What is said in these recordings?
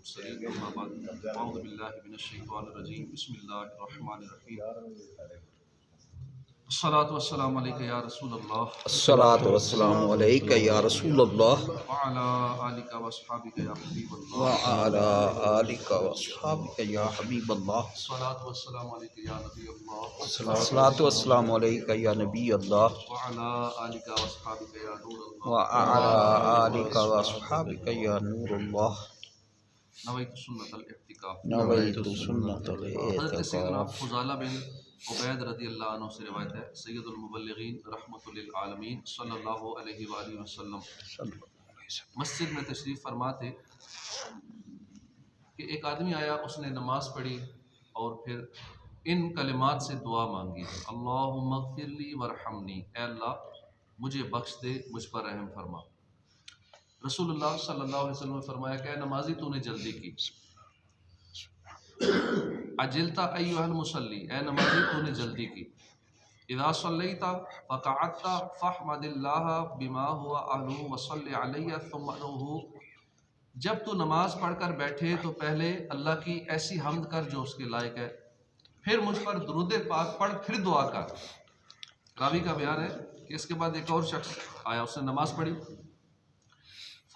المرسلين أما بعد أعوذ بالله من الشيطان الرجيم بسم الله الرحمن الرحيم الصلاة والسلام عليك يا رسول الله الصلاۃ والسلام علیک یا رسول اللہ وعلى آلك وأصحابك يا حبيب الله وعلی آلک واصحابک یا حبیب اللہ الصلاة والسلام عليك يا نبي الله الصلاۃ والسلام علیک یا نبی اللہ وعلى آلك وأصحابك يا نور الله وعلی آلک واصحابک یا نور اللہ نويت سنة الاعتكاف نویت سنت حضرت سیدنا الاعتکاف فضالہ بن عبید رضی اللہ عنہ سے روایت ہے سید المبلغین رحمۃ للعالمین صلی اللہ علیہ وآلہ وسلم مسجد میں تشریف فرما تھے کہ ایک آدمی آیا، اس نے نماز پڑھی اور پھر ان کلمات سے دعا مانگی، اللہم اغفر لی ورحمنی، اے اللہ مجھے بخش دے، مجھ پر رحم فرما۔ رسول اللہ صلی اللہ علیہ وسلم نے فرمایا کہ اے نمازی تو نے جلدی کی، عجلتا ایھا المصلی، اے نمازی تو نے جلدی کی، اذا صلیت فقعدت فاحمد اللہ بما هو اہلہ وصلی علیہ ثم ادعوہ، جب تو نماز پڑھ کر بیٹھے تو پہلے اللہ کی ایسی حمد کر جو اس کے لائق ہے، پھر مجھ پر درود پاک پڑھ، پھر دعا کر۔ راوی کا بیان ہے کہ اس کے بعد ایک اور شخص آیا، اس نے نماز پڑھی،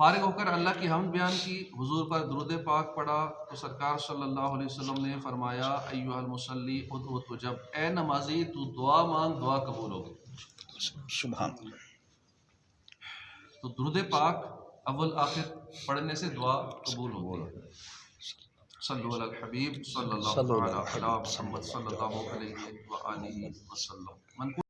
فارغ ہو کر اللہ کی حمد بیان کی، حضور پر درود پاک پڑھا تو سرکار صلی اللہ علیہ وسلم نے فرمایا ایھا المصلی ادعو تجب، اے نمازی تو دعا مانگ، دعا قبول ہوگی۔ سبحان اللہ۔ تو درود پاک اول آخر پڑھنے سے دعا قبول ہوگی۔ صلو علی الحبیب صلی اللہ علیہ محمد صلی اللہ علیہ وآلہ وسلم۔